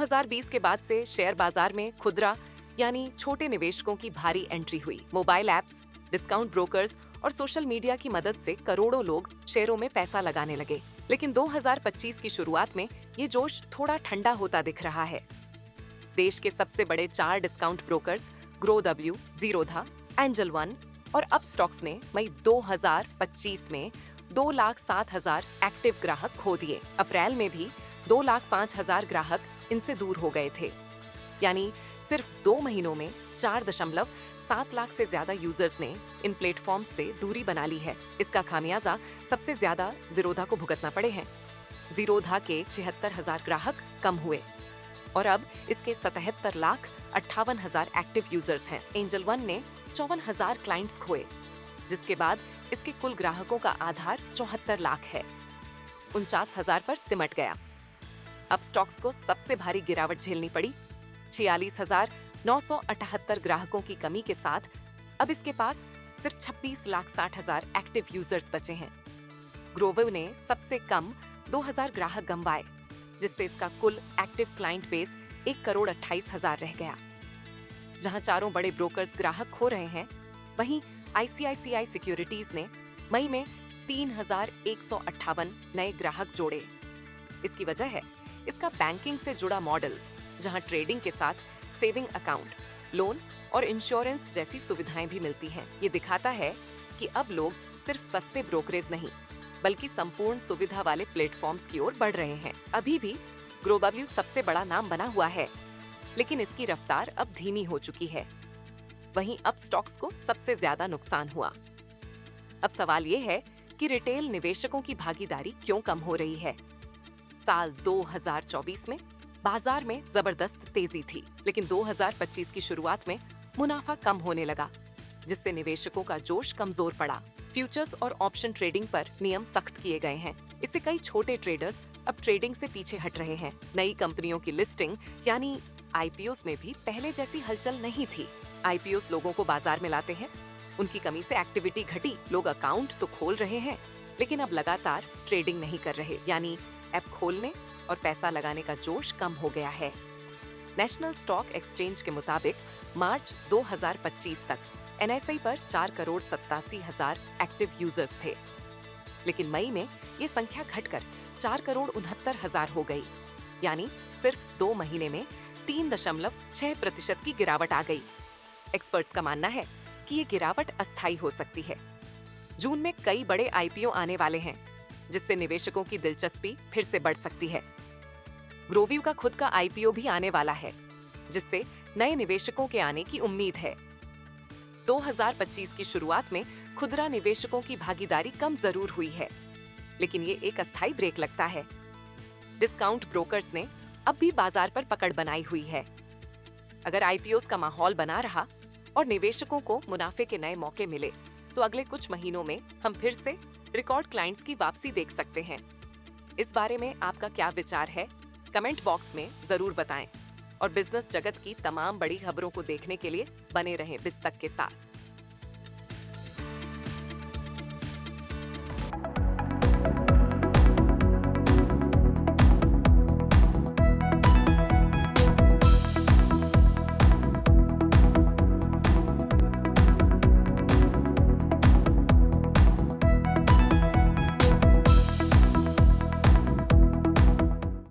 2020 के बाद से शेयर बाजार में खुदरा यानी छोटे निवेशकों की भारी एंट्री हुई। मोबाइल ऐप्स, डिस्काउंट ब्रोकर्स और सोशल मीडिया की मदद से करोड़ों लोग शेयरों में पैसा लगाने लगे। लेकिन 2025 की शुरुआत में ये जोश थोड़ा ठंडा होता दिख रहा है। देश के सबसे बड़े 4 discount brokers Grove, Zerodha, angel one और अपस्टॉक्स ने मई 2025 में 2,07,000 एक्टिव ग्राहक खो दिए। अप्रैल में भी 2,05,000 ग्राहक इनसे दूर हो गए थे। यानी सिर्फ 2 महीनों में 4.7 लाख से ज्यादा यूजर्स ने इन प्लेटफॉर्म्स से दूरी बना ली है। इसका खामियाजा सबसे ज्यादा जीरोधा को भुगतना पड़े हैं। जीरोधा के 76,000 ग्राहक कम हुए और अब इसके 77,58,000 एक्टिव यूजर्स हैं। एंजल वन ने 54,000 क्लाइंट्स खोए, जिसके बाद इसके कुल ग्राहकों का आधार 74 लाख है, 49,000 पर सिमट गया। अब स्टॉक्स को सबसे भारी गिरावट झेलनी पड़ी। 46,978 ग्राहकों की कमी के साथ अब इसके पास सिर्फ 26,60,000 एक्टिव यूजर्स बचे हैं। ग्रोव ने सबसे कम 2,000 ग्राहक गंवाए, जिससे इसका कुल एक्टिव क्लाइंट बेस 1,28,000 रह गया। जहां चारों बड़े ब्रोकर्स ग्राहक खो रहे हैं, वहीं ICICI सिक्योरिटीज ने मई में 3,158 नए ग्राहक जोड़े। इसकी वजह है इसका बैंकिंग से जुड़ा मॉडल, जहां ट्रेडिंग के साथ सेविंग अकाउंट, लोन और इंश्योरेंस जैसी सुविधाएं भी मिलती हैं। ये दिखाता है कि अब लोग सिर्फ सस्ते ब्रोकरेज नहीं, बल्कि संपूर्ण सुविधा वाले प्लेटफॉर्म्स की ओर बढ़ रहे हैं। अभी भी ग्रोव सबसे बड़ा नाम बना हुआ है, लेकिन इसकी रफ्तार अब धीमी हो चुकी है। वहीं अब स्टॉक्स को सबसे ज्यादा नुकसान हुआ। अब सवाल ये है कि रिटेल निवेशकों की भागीदारी क्यों कम हो रही है। साल 2024 में बाजार में जबरदस्त तेजी थी, लेकिन 2025 की शुरुआत में मुनाफा कम होने लगा, जिससे निवेशकों का जोश कमजोर पड़ा। फ्यूचर्स और ऑप्शन ट्रेडिंग पर नियम सख्त किए गए हैं। इससे कई छोटे ट्रेडर्स अब ट्रेडिंग से पीछे हट रहे हैं। नई कंपनियों की लिस्टिंग यानी IPOs में भी पहले जैसी हलचल नहीं थी। IPOs लोगों को बाजार में लाते हैं। उनकी कमी से एक्टिविटी घटी। लोग अकाउंट तो खोल रहे हैं, लेकिन अब लगातार ट्रेडिंग नहीं कर रहे, यानी ऐप खोलने और पैसा लगाने का जोश कम हो गया है। नेशनल स्टॉक एक्सचेंज के मुताबिक मार्च 2025 तक NSE पर 4,87,000 एक्टिव यूजर्स थे, लेकिन मई में ये संख्या घटकर 4,69,000 हो गई। यानी सिर्फ 2 महीने में 3.6% की गिरावट आ गई। एक्सपर्ट्स का मानना है कि ये गिरावट अस्थायी हो सकती है। जून में कई बड़े IPO आने वाले हैं, जिससे निवेशकों की दिलचस्पी फिर से बढ़ सकती है। ग्रोव का खुद का IPO भी आने वाला है, जिससे नए निवेशकों के आने की उम्मीद है। 2025 की शुरुआत में खुदरा निवेशकों की भागीदारी कम जरूर हुई है, लेकिन ये एक अस्थायी ब्रेक लगता है। डिस्काउंट ब्रोकर्स ने अब भी बाजार पर पकड़ बनाई हुई है। अगर IPOs का माहौल बना रहा और निवेशकों को मुनाफे के नए मौके मिले, तो अगले कुछ महीनों में हम फिर से रिकॉर्ड क्लाइंट्स की वापसी देख सकते हैं। इस बारे में आपका क्या विचार है, कमेंट बॉक्स में जरूर बताएं और बिजनेस जगत की तमाम बड़ी खबरों को देखने के लिए बने रहें बिज़तक के साथ।